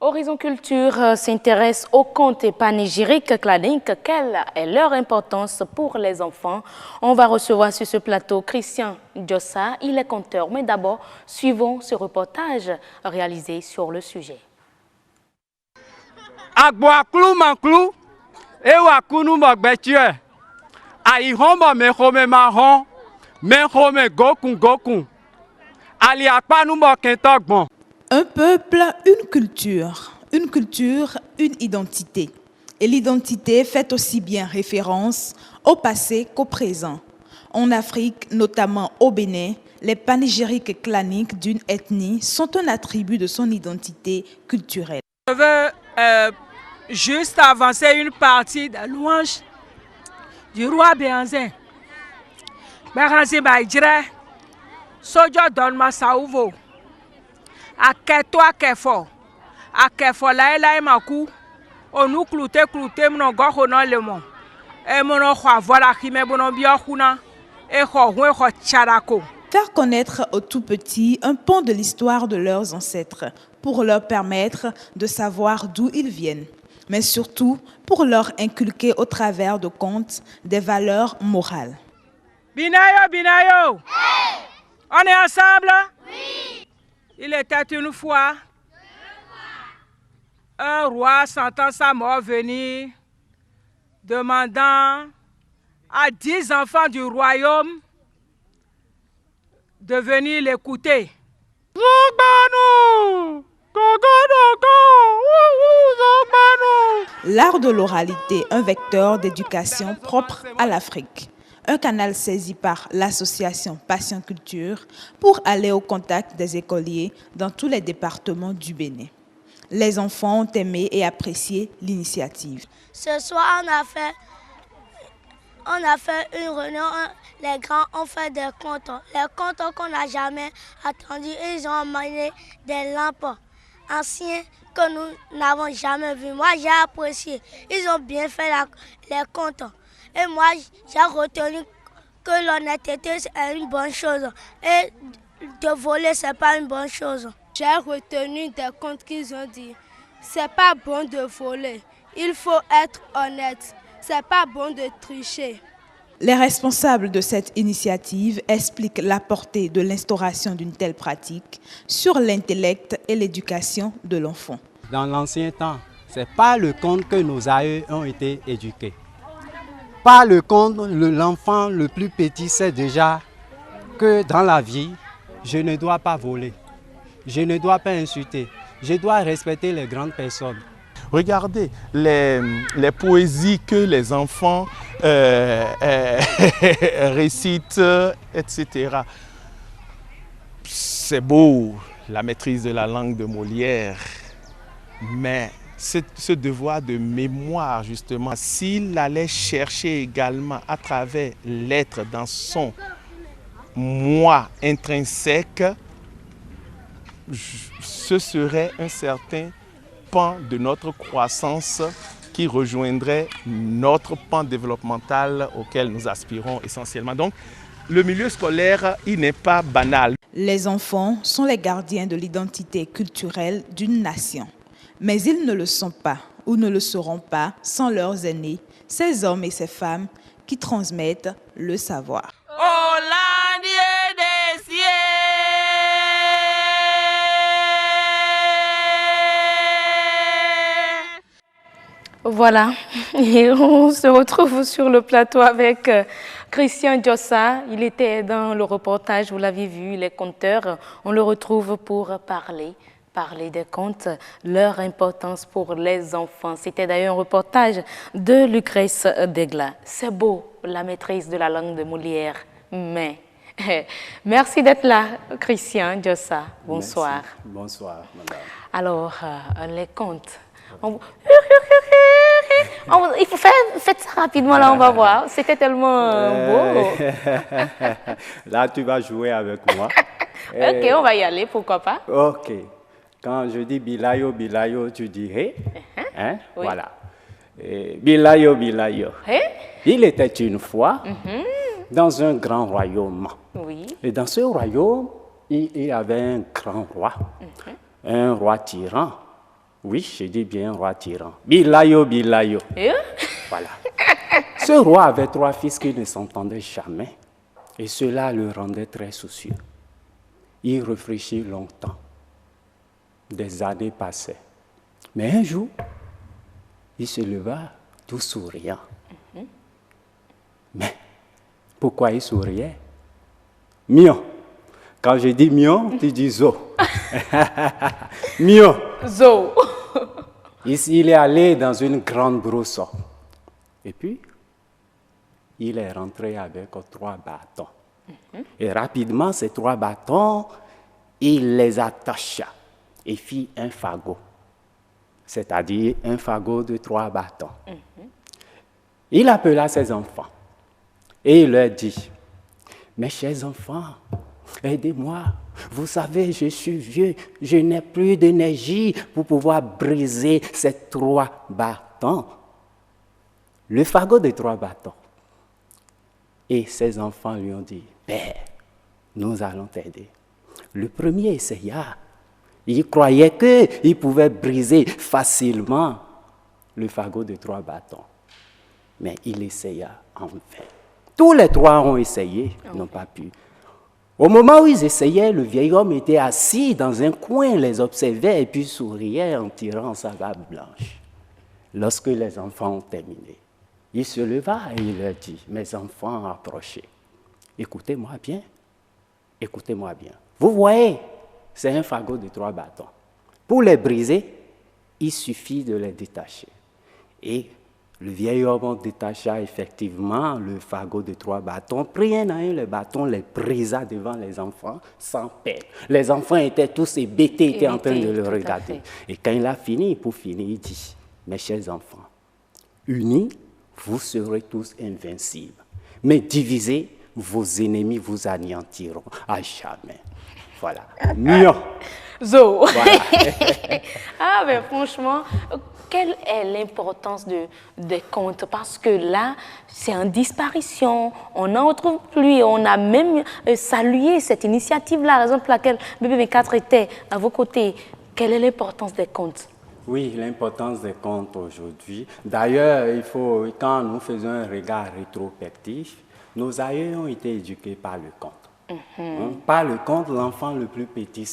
Horizon Culture s'intéresse aux contes panégyriques claniques. Quelle est leur importance pour les enfants? On va recevoir sur ce plateau Christian Djossa, il est conteur. Mais d'abord, suivons ce reportage réalisé sur le sujet. Agboaklou manklou, ewakunu mogbetue, aihombo mehome mahon, mehome gokun, aliakpanu mokentogbon. Un peuple, une culture, une identité. Et l'identité fait aussi bien référence au passé qu'au présent. En Afrique, notamment au Bénin, les panégyriques claniques d'une ethnie sont un attribut de son identité culturelle. Je veux juste avancer une partie de louange du roi Béanzin. Béanzin Baïdjire, Sojo Donma Saouvo. Aketo akefo la maku onu klute mno go no le mo e mono khwa voilà khime bono bia khuna e kho charako. Faire connaître aux tout petits un pan de l'histoire de leurs ancêtres pour leur permettre de savoir d'où ils viennent, mais surtout pour leur inculquer au travers de contes des valeurs morales. Binayo, hey! On est ensemble? Oui. Il était une fois un roi sentant sa mort venir, demandant à 10 enfants du royaume de venir l'écouter. L'art de l'oralité, un vecteur d'éducation propre à l'Afrique. Un canal saisi par l'association Passion Culture pour aller au contact des écoliers dans tous les départements du Bénin. Les enfants ont aimé et apprécié l'initiative. Ce soir, on a fait une réunion. Les grands ont fait des contes. Les contes qu'on n'a jamais attendus. Ils ont amené des lampes anciennes que nous n'avons jamais vues. Moi, j'ai apprécié. Ils ont bien fait les contes. Et moi, j'ai retenu que l'honnêteté est une bonne chose. Et de voler, ce n'est pas une bonne chose. J'ai retenu des contes qu'ils ont dit. C'est pas bon de voler. Il faut être honnête. C'est pas bon de tricher. Les responsables de cette initiative expliquent la portée de l'instauration d'une telle pratique sur l'intellect et l'éducation de l'enfant. Dans l'ancien temps, ce n'est pas le conte que nos aïeux ont été éduqués. Par le conte, l'enfant le plus petit sait déjà que dans la vie, je ne dois pas voler, je ne dois pas insulter, je dois respecter les grandes personnes. Regardez les poésies que les enfants récitent, etc. C'est beau, la maîtrise de la langue de Molière, mais ce devoir de mémoire, justement, s'il allait chercher également à travers l'être dans son moi intrinsèque, ce serait un certain pan de notre croissance qui rejoindrait notre pan développemental auquel nous aspirons essentiellement. Donc, le milieu scolaire, il n'est pas banal. Les enfants sont les gardiens de l'identité culturelle d'une nation. Mais ils ne le sont pas ou ne le seront pas sans leurs aînés, ces hommes et ces femmes qui transmettent le savoir. Voilà, et on se retrouve sur le plateau avec Christian Djossa. Il était dans le reportage, vous l'avez vu, les conteurs. On le retrouve pour parler des contes, leur importance pour les enfants. C'était d'ailleurs un reportage de Lucrèce Degla. C'est beau, la maîtrise de la langue de Molière, mais merci d'être là, Christian Djossa. Bonsoir. Merci. Bonsoir, madame. Alors, les contes. Il faut faire ça rapidement, là, on va voir. C'était tellement beau. Là, tu vas jouer avec moi. Ok, on va y aller, pourquoi pas. Ok. Quand je dis bilayo, bilayo, tu dis hé. Hein? Oui. Voilà. Bilayo, bilayo. Il était une fois dans un grand royaume. Oui. Et dans ce royaume, il y avait un grand roi, un roi tyran. Oui, je dis bien roi tyran. Bilayo, Bilayo. Voilà. Ce roi avait 3 fils qui ne s'entendaient jamais. Et cela le rendait très soucieux. Il réfléchit longtemps. Des années passaient. Mais un jour, il se leva tout souriant. Mais pourquoi il souriait? Mion. Quand je dis mion, tu dis zo. Mion. Zo. Il est allé dans une grande brousse. Et puis, il est rentré avec 3 bâtons. Et rapidement, ces 3 bâtons, il les attacha et fit un fagot. C'est-à-dire un fagot de 3 bâtons. Il appela ses enfants et il leur dit, « Mes chers enfants, aidez-moi. Vous savez, je suis vieux, je n'ai plus d'énergie pour pouvoir briser ces 3 bâtons. » Le fagot de 3 bâtons. Et ses enfants lui ont dit, « Père, nous allons t'aider. » Le premier essaya. Il croyait qu'il pouvait briser facilement le fagot de 3 bâtons. Mais il essaya en vain. Tous les 3 ont essayé, n'ont pas pu. Au moment où ils essayaient, le vieil homme était assis dans un coin, les observait et puis souriait en tirant sa barbe blanche. Lorsque les enfants ont terminé, il se leva et il leur dit, « Mes enfants, approchez. Écoutez-moi bien. Écoutez-moi bien. Vous voyez, c'est un fagot de 3 bâtons. Pour les briser, il suffit de les détacher. » Et le vieil homme détacha effectivement le fagot de 3 bâtons, prit un à un les bâtons, les brisa devant les enfants sans peine. Les enfants étaient tous hébétés, étaient en train de le regarder. Et quand il a fini, pour finir, il dit, « Mes chers enfants, unis, vous serez tous invincibles. Mais divisés, vos ennemis vous anéantiront à jamais. » Voilà. Mion. Zo. Voilà. Ah, mais franchement, quelle est l'importance des contes? Parce que là, c'est en disparition, on n'en retrouve plus. On a même salué cette initiative-là, raison pour laquelle BBB4 était à vos côtés. Quelle est l'importance des contes? Oui, l'importance des contes aujourd'hui. D'ailleurs, quand nous faisons un regard rétrospectif, nos aïeux ont été éduqués par le conte. Par le conte, l'enfant le plus petit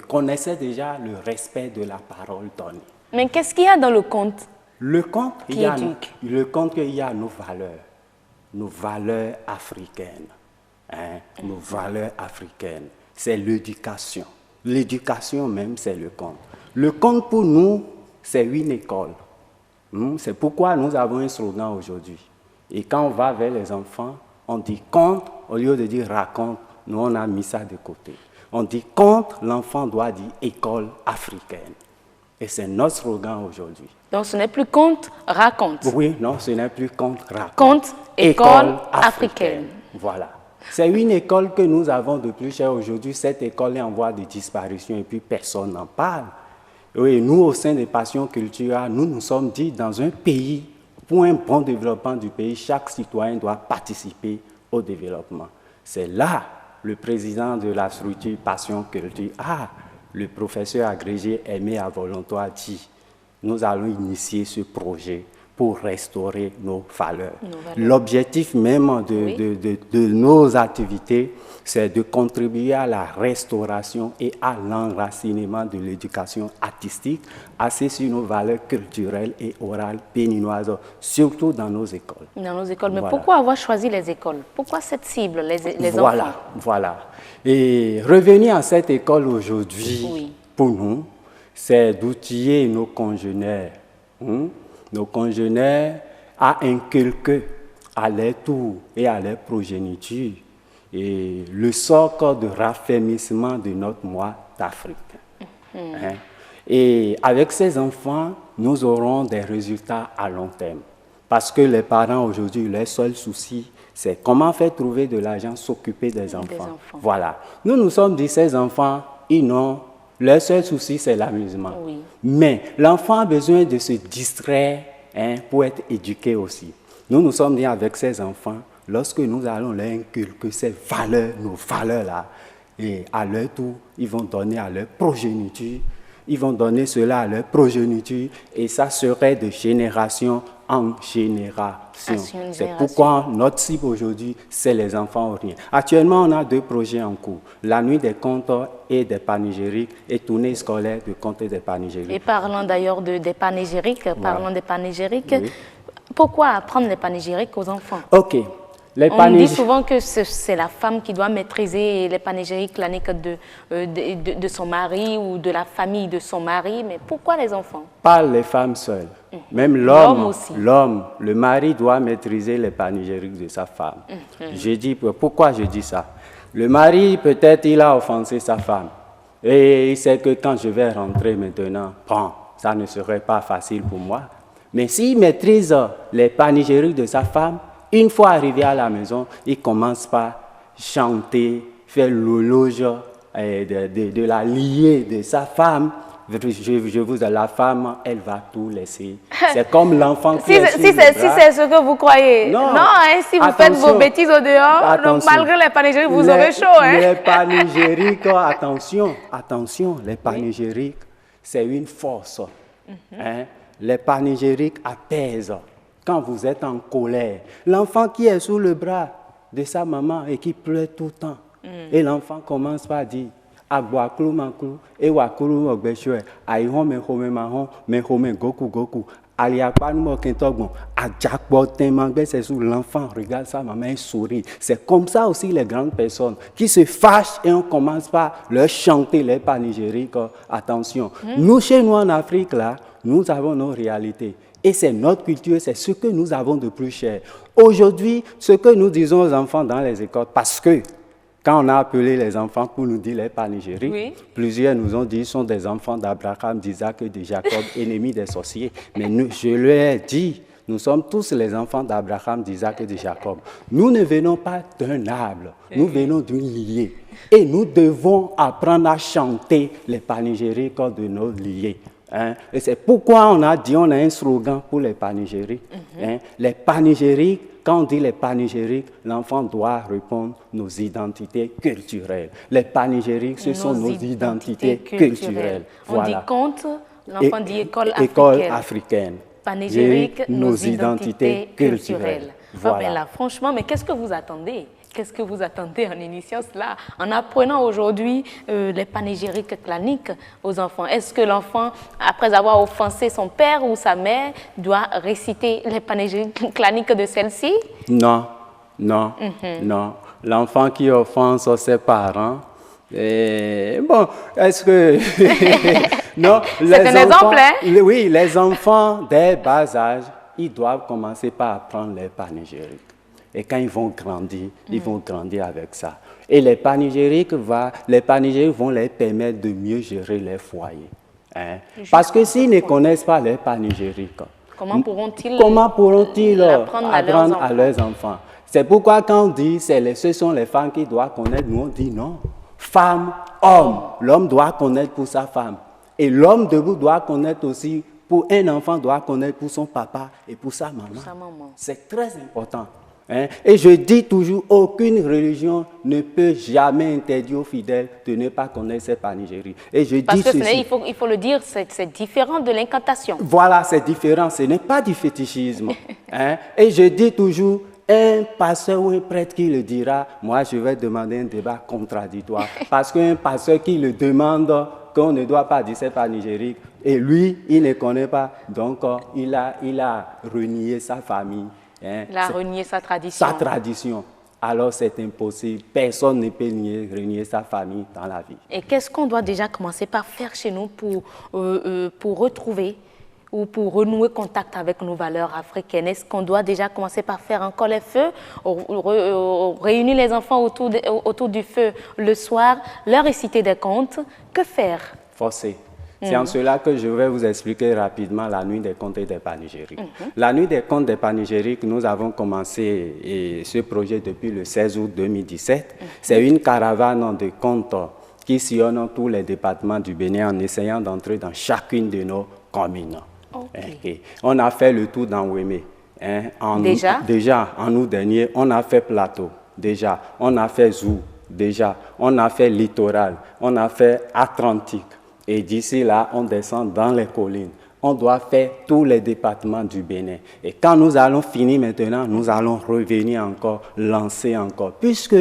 connaissait déjà le respect de la parole donnée. Mais qu'est-ce qu'il y a dans le conte? Le conte, il y a nos valeurs africaines. Nos valeurs africaines, c'est l'éducation. L'éducation même, c'est le conte. Le conte pour nous, c'est une école. C'est pourquoi nous avons un slogan aujourd'hui. Et quand on va vers les enfants, on dit conte au lieu de dire raconte. Nous, on a mis ça de côté. On dit conte, l'enfant doit dire école africaine. Et c'est notre slogan aujourd'hui. Donc ce n'est plus conte, raconte. Oui, non, ce n'est plus conte, raconte. Conte, école africaine. Voilà. C'est une école que nous avons de plus cher aujourd'hui. Cette école est en voie de disparition et puis personne n'en parle. Oui, nous, au sein des Passions culturelles, nous nous sommes dit dans un pays, pour un bon développement du pays, chaque citoyen doit participer au développement. C'est là le président de la structure Passion Culture, le professeur agrégé Aimé Avolontois dit, nous allons initier ce projet pour restaurer nos valeurs. L'objectif même de nos activités, c'est de contribuer à la restauration et à l'enracinement de l'éducation artistique, assise sur nos valeurs culturelles et orales béninoises, surtout dans nos écoles. Dans nos écoles. Mais pourquoi avoir choisi les écoles? Pourquoi cette cible, les enfants? Voilà. Et revenir à cette école aujourd'hui, pour nous, c'est d'outiller nos congénères. Nos congénères à inculquer à leur tour et à leur progéniture et le socle de raffermissement de notre moi d'Afrique. Et avec ces enfants, nous aurons des résultats à long terme. Parce que les parents aujourd'hui, leur seul souci, c'est comment faire trouver de l'argent, s'occuper des enfants. Voilà. Nous nous sommes dit, ces enfants, leur seul souci, c'est l'amusement. Mais l'enfant a besoin de se distraire pour être éduqué aussi. Nous nous sommes dit avec ces enfants, lorsque nous allons leur inculquer ces valeurs, nos valeurs-là, et à leur tour, ils vont donner à leur progéniture Ils vont donner cela à leur progéniture et ça serait de génération en génération. C'est pourquoi notre cible aujourd'hui, c'est les enfants oriens. Actuellement, on a 2 projets en cours. La nuit des contes et des panégyriques et tournée scolaire de contes et des panégyriques. Et parlant d'ailleurs des panégyriques, oui. Pourquoi apprendre les panégyriques aux enfants? Ok. On dit souvent que c'est la femme qui doit maîtriser les panégyriques claniques de son mari ou de la famille de son mari, mais pourquoi les enfants? Pas les femmes seules, même l'homme aussi. L'homme, le mari doit maîtriser les panégyriques de sa femme. Pourquoi je dis ça? Le mari, peut-être, il a offensé sa femme et il sait que quand je vais rentrer maintenant, bon, ça ne serait pas facile pour moi. Mais s'il maîtrise les panégyriques de sa femme, une fois arrivé à la maison, il commence par chanter, faire l'éloge de la liée de sa femme. Je vous dis, la femme, elle va tout laisser. C'est comme l'enfant qui est si c'est ce que vous croyez. Non, si vous faites vos bêtises au dehors, donc, malgré les panégyriques, vous aurez chaud. Les panégyriques, attention, les panégyriques, c'est une force. Les panégyriques apaisent. Quand vous êtes en colère, l'enfant qui est sous le bras de sa maman et qui pleure tout le temps, et l'enfant commence par dire Agboaklou manklou, Ewakulu ogbeshwe, Aihon mehome mahon, mehome goku goku, Aliakpanou kentogbon, Adjakbo temangbe, c'est sous l'enfant regarde sa maman et sourit. C'est comme ça aussi les grandes personnes qui se fâchent et on commence par leur chanter les panégyriques. Attention, nous chez nous en Afrique là, nous avons nos réalités. Et c'est notre culture, c'est ce que nous avons de plus cher. Aujourd'hui, ce que nous disons aux enfants dans les écoles, parce que quand on a appelé les enfants pour nous dire les panégyriques, plusieurs nous ont dit qu'ils sont des enfants d'Abraham, d'Isaac et de Jacob, ennemis des sorciers. Mais je leur ai dit, nous sommes tous les enfants d'Abraham, d'Isaac et de Jacob. Nous ne venons pas d'un arbre, nous venons d'une lignée. Et nous devons apprendre à chanter les panégyriques de nos lignées. Et c'est pourquoi on a un slogan pour les panégyriques. Les panégyriques, quand on dit les panégyriques, l'enfant doit répondre nos identités culturelles. Les panégyriques, ce sont nos identités culturelles. On dit conte, l'enfant dit école africaine. Panégyrique, nos identités culturelles. Voilà. Là, franchement, mais qu'est-ce que vous attendez? Qu'est-ce que vous attendez en initiant cela, en apprenant aujourd'hui les panégyriques claniques aux enfants? Est-ce que l'enfant, après avoir offensé son père ou sa mère, doit réciter les panégyriques claniques de celle-ci? Non. L'enfant qui offense ses parents, bon, est-ce que... non, c'est un exemple, hein? Oui, les enfants dès bas âge, ils doivent commencer par apprendre les panégyriques. Et quand ils vont grandir avec ça. Et les panégyriques vont leur permettre de mieux gérer les foyers. Parce que s'ils ne connaissent pas les panégyriques, comment pourront-ils apprendre à leurs enfants? C'est pourquoi quand on dit que ce sont les femmes qui doivent connaître, nous on dit non. Femme, homme. L'homme doit connaître pour sa femme. Et l'homme debout doit connaître aussi, pour un enfant doit connaître pour son papa et pour sa maman. C'est très important. Et je dis toujours, aucune religion ne peut jamais interdire aux fidèles de ne pas connaître ces panégyriques. Et je Parce dis que ceci, il faut le dire, c'est différent de l'incantation. Voilà, c'est différent, ce n'est pas du fétichisme. Et je dis toujours, un pasteur ou un prêtre qui le dira, moi je vais demander un débat contradictoire. Parce qu'un pasteur qui le demande qu'on ne doit pas dire ces panégyriques, et lui, il ne connaît pas, donc il a renié sa famille. Il a renié sa tradition. Sa tradition. Alors c'est impossible. Personne ne peut renier sa famille dans la vie. Et qu'est-ce qu'on doit déjà commencer par faire chez nous pour retrouver ou pour renouer contact avec nos valeurs africaines? Est-ce qu'on doit déjà commencer par faire encore les feux, réunir les enfants autour du feu le soir, leur réciter des contes? Que faire? Forcer. C'est en cela que je vais vous expliquer rapidement la nuit des contes et des panégyriques. La nuit des contes des panégyriques, nous avons commencé ce projet depuis le 16 août 2017. C'est une caravane de contes qui sillonne tous les départements du Bénin en essayant d'entrer dans chacune de nos communes. On a fait le tour dans Ouémé. Déjà, en août dernier, on a fait Plateau. Déjà, on a fait Zou. Déjà, on a fait Littoral. On a fait Atlantique. Et d'ici là, on descend dans les collines. On doit faire tous les départements du Bénin. Et quand nous allons finir maintenant, nous allons revenir encore, lancer encore. Puisque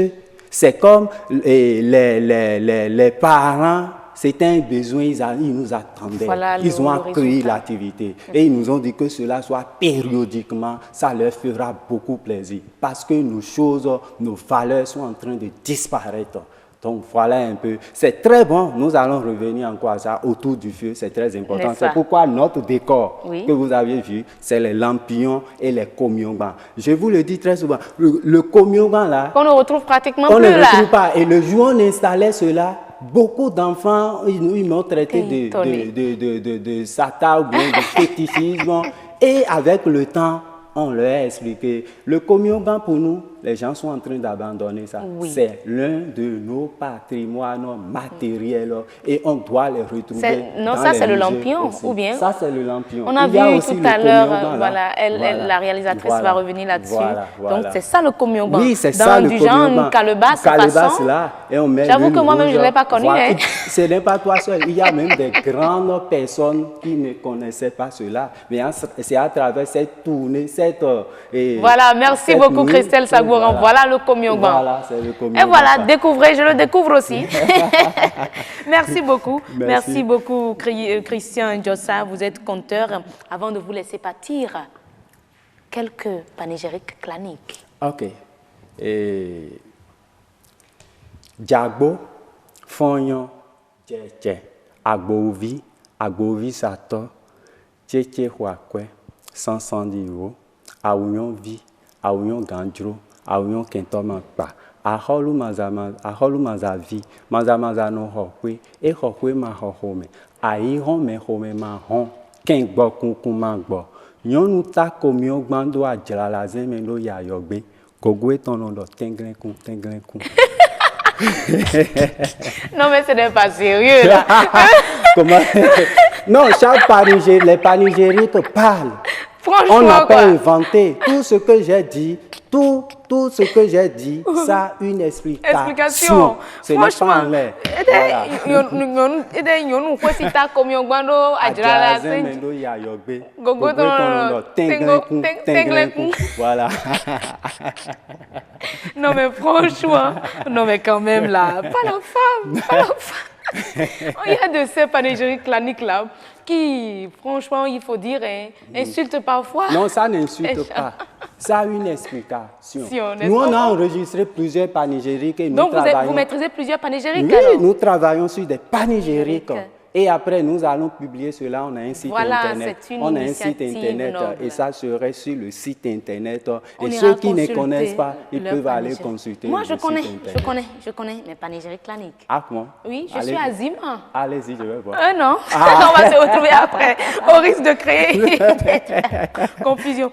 c'est comme les parents, c'était un besoin, ils nous attendaient. Voilà, ils ont accueilli l'activité. Et ils nous ont dit que cela soit périodiquement, ça leur fera beaucoup plaisir. Parce que nos choses, nos valeurs sont en train de disparaître. Donc voilà un peu. C'est très bon. Nous allons revenir encore à ça autour du feu. C'est très important. C'est pourquoi notre décor que vous avez vu, c'est les lampions et les komyongban. Je vous le dis très souvent. Le komyongban là, on ne retrouve pratiquement plus là. On ne ne retrouve pas. Et le jour où on installait cela, beaucoup d'enfants, ils m'ont traité de sata ou bien de fétichisme. Et avec le temps, on leur a expliqué. Le komyongban pour nous, les gens sont en train d'abandonner ça. C'est l'un de nos patrimoines matériels et on doit les retrouver. Non, ça c'est le lampion ou bien? Ça c'est le lampion. On a vu tout à l'heure, la réalisatrice va revenir là-dessus. Donc c'est ça le komyongban. Oui, c'est ça le komyongban. Dans du genre une calebasse façon. Là, et on met. J'avoue que moi-même je ne l'ai pas connu. Hein. Ce n'est pas toi seul. Il y a même des grandes personnes qui ne connaissaient pas cela. Mais c'est à travers cette tournée, voilà, merci beaucoup Christelle Sagouran. Voilà le komyongban. Voilà, c'est le komyongban. Et voilà, découvrez, je le découvre aussi. Merci beaucoup. Merci beaucoup Christian Djossa, vous êtes conteur. Avant de vous laisser partir, quelques panégyriques claniques. Ok. Djagbo, Fonyon, Tché, Agbovi Sato, Tché Huakwe, 110 €, Aounion Vi, Aounion Gandro, Aounion Kentomakpa, Aholu Mazavi, Mazamaza no Hokwe, et Hokwe ma Hokome, Aïron me Home ma Hon, Kenbo Kunkumangbo, Yon ta komyo gbando a djalalaze mendo ya yogbe, Gogo est ton nom de Tenglenkun. Non mais ce n'est pas sérieux là. Comment? Non, les panégyriques parlent. Franchement, on n'a pas inventé. Tout ce que j'ai dit, tout ce que j'ai dit, ça a une explication. Ce n'est pas en l'air. Voilà. Non mais franchement, non mais quand même là, pas la femme. Il y a de ces panégyriques claniques là qui, franchement, il faut dire, insultent parfois. Non, ça n'insulte pas. Ça a une explication. Nous, on a enregistré plusieurs panégyriques. Et donc, vous maîtrisez plusieurs panégyriques? Oui, alors? Nous travaillons sur des panégyriques. Et après, nous allons publier cela. On a un site internet. On a un site internet et ça serait sur le site internet. Et ceux qui ne connaissent pas, ils peuvent aller consulter. Moi, je connais mes panégyriques claniques. Ah, moi? Oui, je suis à Zima. Allez-y, je vais voir. Non, on va se retrouver après, au risque de créer confusion.